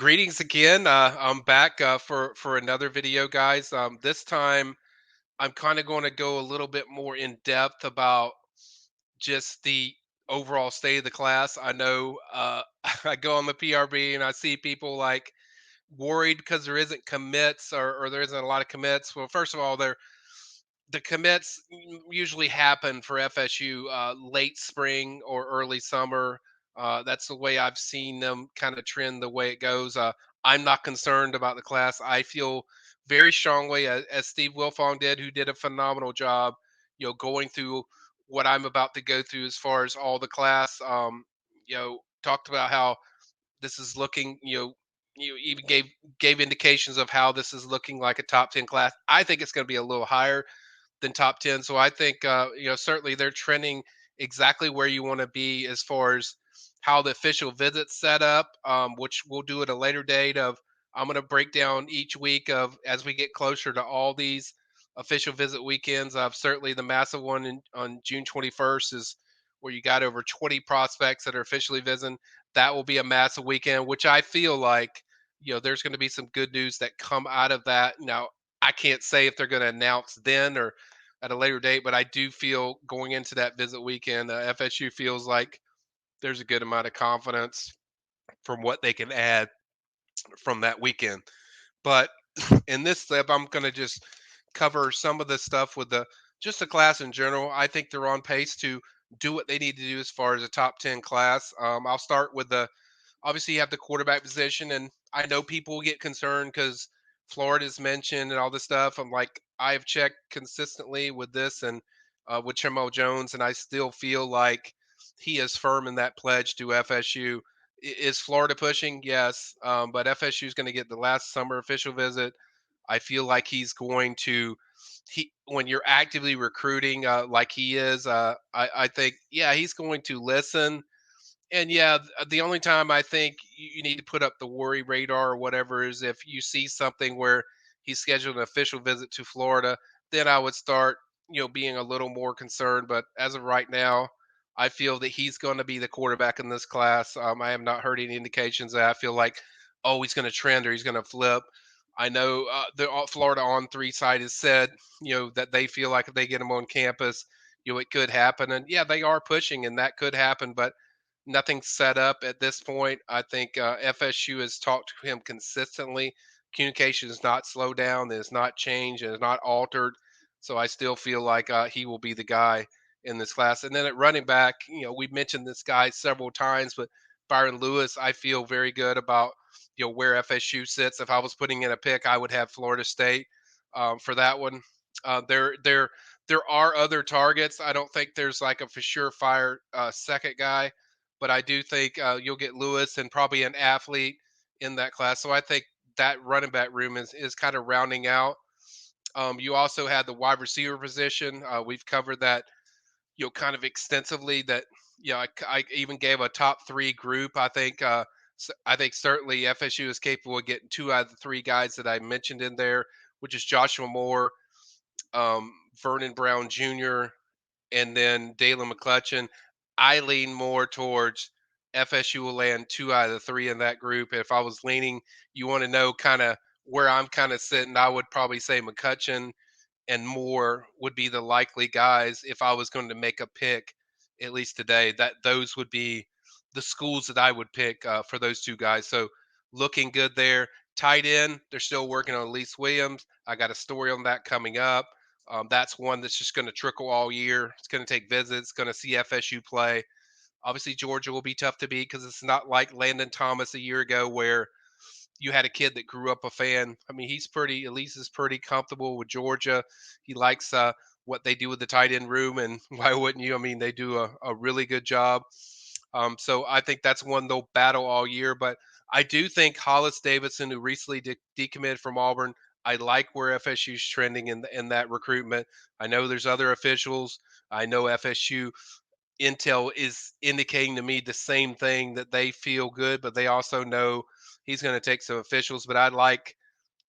Greetings again. I'm back for another video, guys. This time, I'm kind of going to go a little bit more in depth about just the overall state of the class. I know I go on the PRB and I see people like worried because there isn't commits or there isn't a lot of commits. Well, first of all, the commits usually happen for FSU late spring or early summer. That's the way I've seen them kind of trend the way it goes. I'm not concerned about the class. I feel very strongly, as Steve Wilfong did, who did a phenomenal job, going through what I'm about to go through as far as all the class. Talked about how this is looking. You even gave indications of how this is looking like a top 10 class. I think it's going to be a little higher than top 10. So I think, certainly they're trending exactly where you want to be as far as how the official visits set up, which we'll do at a later date of. I'm going to break down each week of as we get closer to all these official visit weekends. Certainly the massive one on June 21st is where you got over 20 prospects that are officially visiting. That will be a massive weekend, which I feel like, there's going to be some good news that come out of that. Now, I can't say if they're going to announce then or at a later date, but I do feel going into that visit weekend, FSU feels like there's a good amount of confidence from what they can add from that weekend. But in this step, I'm going to just cover some of the stuff with the just the class in general. I think they're on pace to do what they need to do as far as a top 10 class. I'll start with the obviously you have the quarterback position, and I know people get concerned because Florida's mentioned and all this stuff. I'm like, I've checked consistently with this and with Chimo Jones, and I still feel like he is firm in that pledge to FSU. Is Florida pushing? Yes, but FSU is going to get the last summer official visit. I feel like he's going to. He when you're actively recruiting like he is, I think he's going to listen. And the only time I think you need to put up the worry radar or whatever is if you see something where he's scheduled an official visit to Florida, then I would start, being a little more concerned. But as of right now, I feel that he's going to be the quarterback in this class. I have not heard any indications that I feel like, oh, he's going to trend or he's going to flip. I know the Florida on three side has said, that they feel like if they get him on campus, it could happen. And yeah, they are pushing and that could happen. But nothing's set up at this point. I think FSU has talked to him consistently. Communication is not slowed down, it has not changed, it has not altered. So I still feel like he will be the guy in this class. And then at running back, we've mentioned this guy several times, but Byron Lewis, I feel very good about where FSU sits. If I was putting in a pick, I would have Florida State for that one. There are other targets. I don't think there's like a for sure fire second guy, but I do think you'll get Lewis and probably an athlete in that class. So I think that running back room is kind of rounding out. You also had the wide receiver position. We've covered that, kind of extensively. That I even gave a top three group. I think certainly FSU is capable of getting two out of the three guys that I mentioned in there, which is Joshua Moore, Vernon Brown Jr., and then Dalen McClutchin. I lean more towards FSU will land two out of the three in that group. If I was leaning, you want to know kind of where I'm kind of sitting, I would probably say McCutcheon and Moore would be the likely guys if I was going to make a pick, at least today. That those would be the schools that I would pick for those two guys. So looking good there. Tight end, they're still working on Elise Williams. I got a story on that coming up. That's one that's just going to trickle all year. It's going to take visits, going to see FSU play. Obviously, Georgia will be tough to beat because it's not like Landon Thomas a year ago where you had a kid that grew up a fan. I mean, at least is pretty comfortable with Georgia. He likes what they do with the tight end room, and why wouldn't you? I mean, they do a really good job. So I think that's one they'll battle all year. But I do think Hollis Davidson, who recently decommitted from Auburn, I like where FSU's trending in that recruitment. I know there's other officials. I know FSU intel is indicating to me the same thing that they feel good, but they also know he's going to take some officials. But I like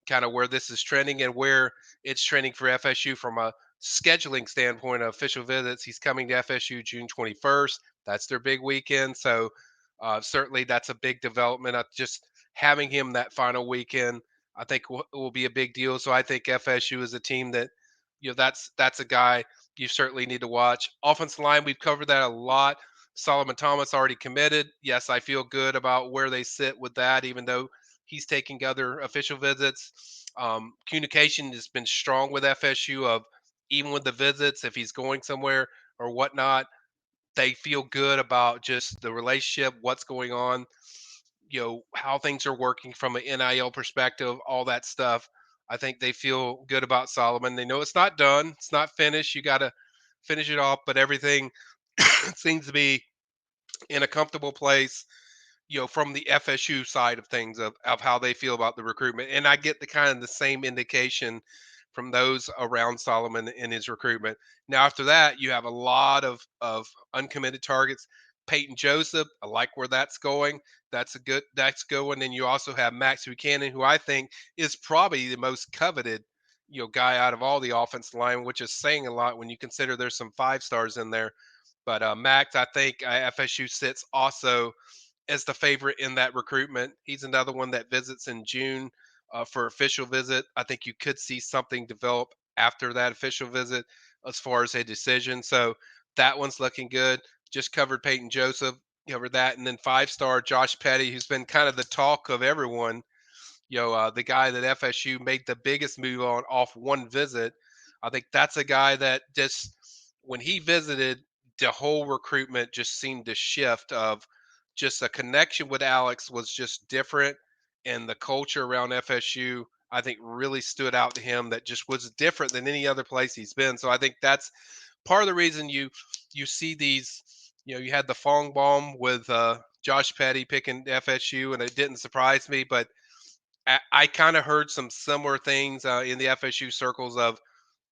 kind of where this is trending and where it's trending for FSU from a scheduling standpoint of official visits. He's coming to FSU June 21st. That's their big weekend. So certainly that's a big development. I just having him that final weekend, I think will be a big deal. So I think FSU is a team that, that's a guy you certainly need to watch. Offensive line, we've covered that a lot. Solomon Thomas already committed. Yes, I feel good about where they sit with that, even though he's taking other official visits. Communication has been strong with FSU of even with the visits, if he's going somewhere or whatnot, they feel good about just the relationship, what's going on, how things are working from an NIL perspective, all that stuff. I think they feel good about Solomon. They know it's not done, it's not finished. You got to finish it off, but everything seems to be in a comfortable place, from the FSU side of things of how they feel about the recruitment. And I get the kind of the same indication from those around Solomon in his recruitment. Now, after that, you have a lot of uncommitted targets. Peyton Joseph, I like where that's going. That's going. And you also have Max Buchanan, who I think is probably the most coveted, guy out of all the offensive line, which is saying a lot when you consider there's some 5 stars in there. But Max, I think FSU sits also as the favorite in that recruitment. He's another one that visits in June for official visit. I think you could see something develop after that official visit as far as a decision. So that one's looking good. Just covered Peyton Joseph, covered that, and then 5 star Josh Petty, who's been kind of the talk of everyone. The guy that FSU made the biggest move on off one visit. I think that's a guy that just when he visited, the whole recruitment just seemed to shift of just a connection with Alex was just different, and the culture around FSU I think really stood out to him that just was different than any other place he's been. So I think that's part of the reason you see these. You had the Fong Bomb with Josh Petty picking FSU, and it didn't surprise me, but I kind of heard some similar things in the FSU circles of,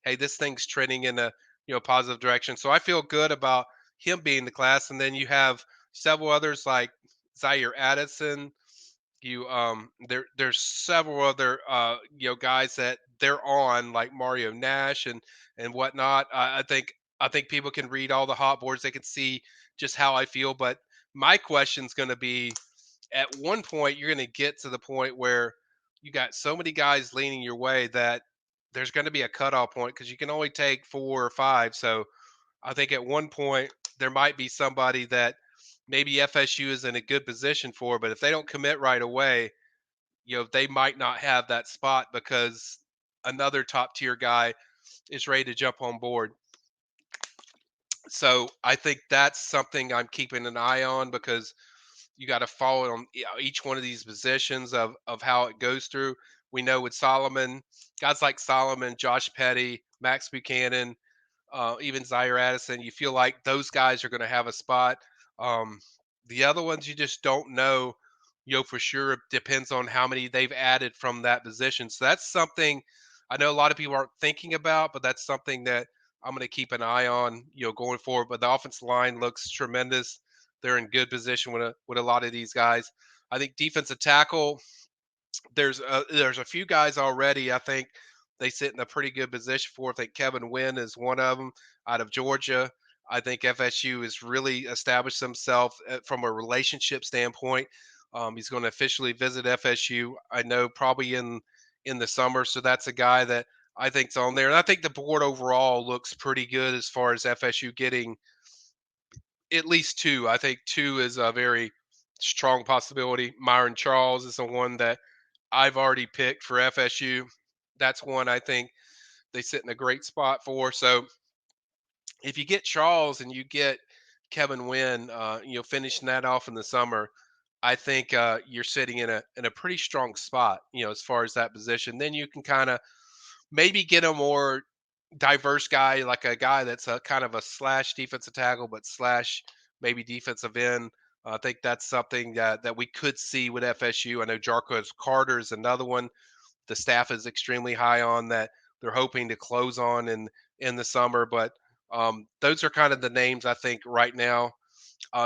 hey, this thing's trending in a positive direction. So I feel good about him being the class. And then you have several others like Zaire Addison. There's several other guys that they're on like Mario Nash and whatnot. I think people can read all the hot boards. They can see just how I feel. But my question's going to be at one point you're going to get to the point where you got so many guys leaning your way that there's going to be a cutoff point because you can only take 4 or 5. So I think at one point there might be somebody that maybe FSU is in a good position for, but if they don't commit right away, they might not have that spot because another top tier guy is ready to jump on board. So I think that's something I'm keeping an eye on because you got to follow on each one of these positions of how it goes through. We know with Solomon, guys like Solomon, Josh Petty, Max Buchanan, even Zaire Addison, you feel like those guys are going to have a spot. Um, the other ones you just don't know, for sure. It depends on how many they've added from that position. So that's something I know a lot of people aren't thinking about, but that's something that I'm going to keep an eye on, going forward. But the offensive line looks tremendous. They're in good position with a lot of these guys. I think defensive tackle, there's a few guys already. I think they sit in a pretty good position for. I think Kevin Wynn is one of them out of Georgia. I think FSU has really established himself from a relationship standpoint. He's going to officially visit FSU. I know probably in the summer, so that's a guy that I think's on there. And I think the board overall looks pretty good as far as FSU getting at least two. I think two is a very strong possibility. Myron Charles is the one that I've already picked for FSU. That's one I think they sit in a great spot for. So if you get Charles and you get Kevin Wynn, finishing that off in the summer, I think you're sitting in a pretty strong spot, as far as that position. Then you can kind of maybe get a more diverse guy, like a guy that's a kind of a slash defensive tackle, but slash maybe defensive end. I think that's something that we could see with FSU. I know Jarquez Carter is another one the staff is extremely high on that they're hoping to close on in the summer. But those are kind of the names I think right now.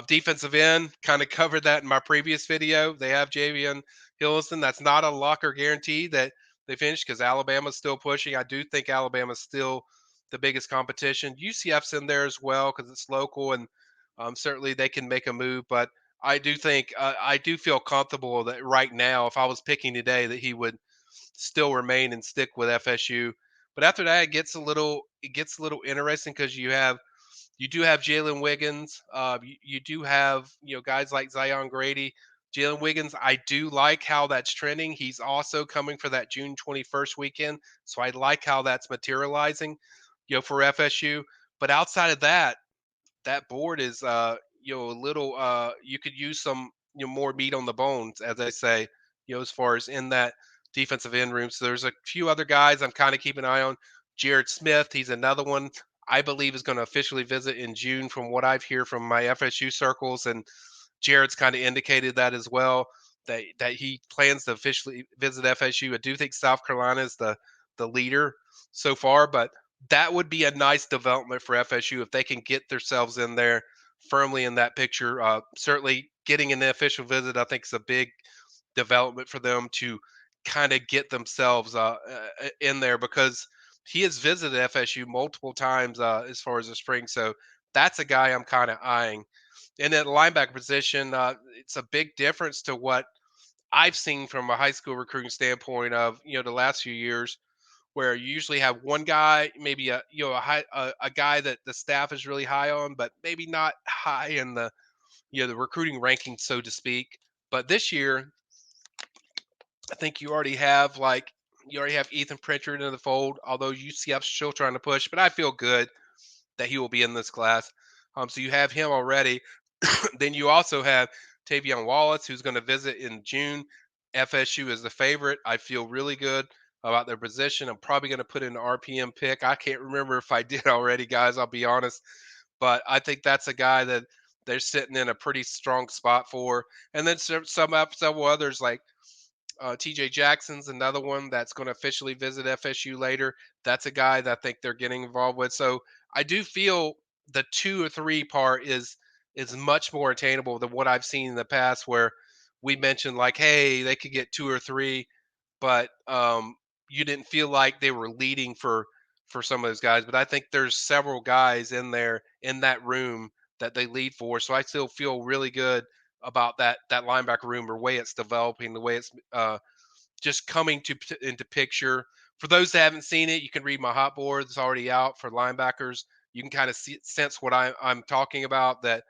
Defensive end, kind of covered that in my previous video. They have Javian Hillison. That's not a lock or guarantee that they finish because Alabama's still pushing. I do think Alabama's still the biggest competition. UCF's in there as well because it's local and certainly they can make a move. But I do think I do feel comfortable that right now, if I was picking today, that he would still remain and stick with FSU. But after that, it gets a little interesting because you do have Jalen Wiggins. You do have guys like Zion Grady. Jalen Wiggins, I do like how that's trending. He's also coming for that June 21st weekend, so I like how that's materializing, for FSU. But outside of that, that board is a little you could use some more meat on the bones, as I say, as far as in that defensive end room. So there's a few other guys I'm kind of keeping an eye on. Jared Smith, he's another one I believe is going to officially visit in June, from what I've heard from my FSU circles, and Jared's kind of indicated that as well, that he plans to officially visit FSU. I do think South Carolina is the leader so far, but that would be a nice development for FSU if they can get themselves in there firmly in that picture. Certainly, getting an official visit, I think, is a big development for them to kind of get themselves in there, because he has visited FSU multiple times as far as the spring. So that's a guy I'm kind of eyeing. And at linebacker position, it's a big difference to what I've seen from a high school recruiting standpoint of the last few years, where you usually have one guy, maybe a guy that the staff is really high on, but maybe not high in the recruiting ranking, so to speak. But this year, I think you already have Ethan Pritchard in the fold, although UCF's still trying to push, but I feel good that he will be in this class. So you have him already. Then you also have Tavion Wallace, who's going to visit in June. FSU is the favorite. I feel really good about their position. I'm probably going to put in an RPM pick. I can't remember if I did already, guys. I'll be honest, but I think that's a guy that they're sitting in a pretty strong spot for. And then several others like TJ Jackson's another one that's going to officially visit FSU later. That's a guy that I think they're getting involved with. So I do feel the 2 or 3 part is much more attainable than what I've seen in the past, where we mentioned like, hey, they could get 2 or 3, but you didn't feel like they were leading for some of those guys. But I think there's several guys in there in that room that they lead for. So I still feel really good about that linebacker room, or way it's developing, the way it's just coming into picture. For those that haven't seen it, you can read my hot board. It's already out for linebackers. You can kind of sense what I'm talking about. That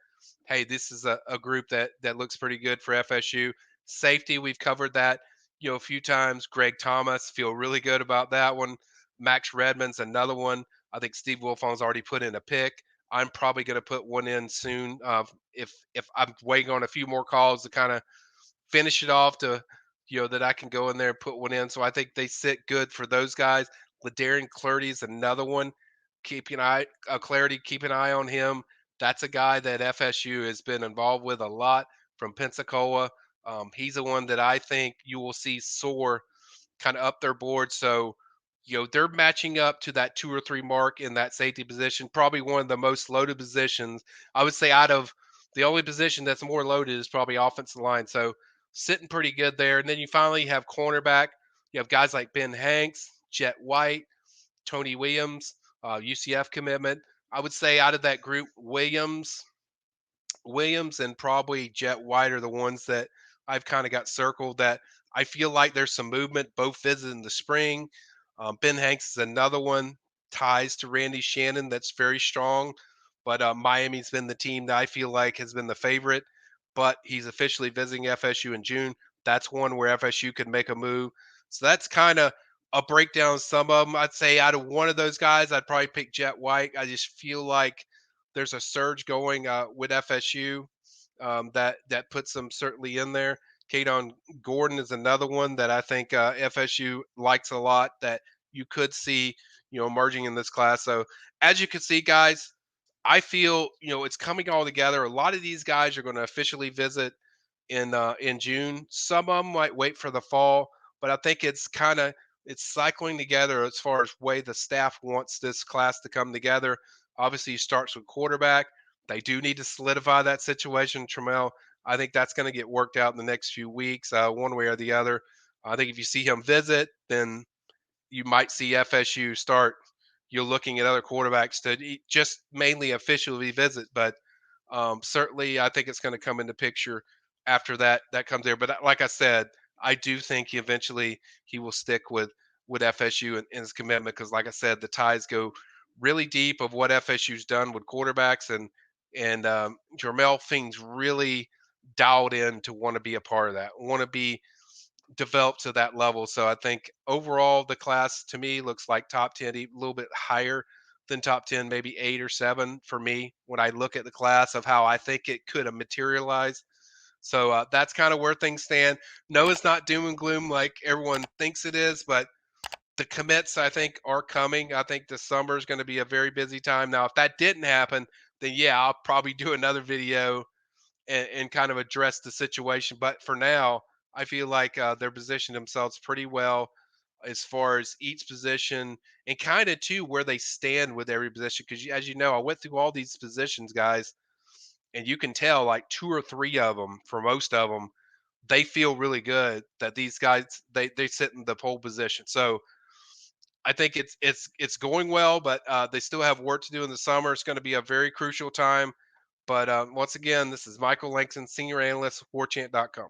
hey, this is a group that looks pretty good for FSU. Safety, we've covered that a few times. Greg Thomas, feel really good about that one. Max Redman's another one. I think Steve Wilfon's already put in a pick. I'm probably going to put one in soon. If I'm waiting on a few more calls to kind of finish it off, to that I can go in there and put one in. So I think they sit good for those guys. Ladarian Clarity is another one. Keep an eye, Clarity. Keep an eye on him. That's a guy that FSU has been involved with a lot from Pensacola. He's the one that I think you will see soar kind of up their board. So, they're matching up to that 2 or 3 mark in that safety position, probably one of the most loaded positions. I would say out of the only position that's more loaded is probably offensive line. So, sitting pretty good there. And then you finally have cornerback. You have guys like Ben Hanks, Jet White, Tony Williams, UCF commitment. I would say out of that group, Williams and probably Jet White are the ones that I've kind of got circled, that I feel like there's some movement, both visited in the spring. Ben Hanks is another one, ties to Randy Shannon, that's very strong. But Miami's been the team that I feel like has been the favorite, but he's officially visiting FSU in June. That's one where FSU could make a move. So that's kind of a breakdown of some of them. I'd say out of one of those guys, I'd probably pick Jet White. I just feel like there's a surge going with FSU that puts them certainly in there. Kadon Gordon is another one that I think FSU likes a lot, that you could see emerging in this class. So as you can see, guys, I feel it's coming all together. A lot of these guys are going to officially visit in June. Some of them might wait for the fall, but I think it's cycling together as far as way the staff wants this class to come together. Obviously, it starts with quarterback. They do need to solidify that situation, Trammell. I think that's going to get worked out in the next few weeks, one way or the other. I think if you see him visit, then you might see FSU start. You're looking at other quarterbacks to just mainly officially visit, but Certainly, I think it's going to come into picture after that comes there. But like I said, I do think he will stick with FSU and his commitment because, like I said, the ties go really deep of what FSU's done with quarterbacks and Jermel Fing's really dialed in to want to be a part of that, want to be developed to that level. So I think overall the class to me looks like top 10, a little bit higher than top 10, maybe 8 or 7 for me when I look at the class of how I think it could have materialized. So that's kind of where things stand. No, it's not doom and gloom like everyone thinks it is, but the commits I think are coming. I think the summer is going to be a very busy time. Now, if that didn't happen, then yeah, I'll probably do another video and kind of address the situation. But for now, I feel like they're positioned themselves pretty well as far as each position and kind of too where they stand with every position. Because as you know, I went through all these positions, guys, and you can tell like 2 or 3 of them, for most of them, they feel really good that these guys they sit in the pole position. So I think it's going well, but they still have work to do in the summer. It's going to be a very crucial time. But once again, this is Michael Langston, senior analyst, warchant.com.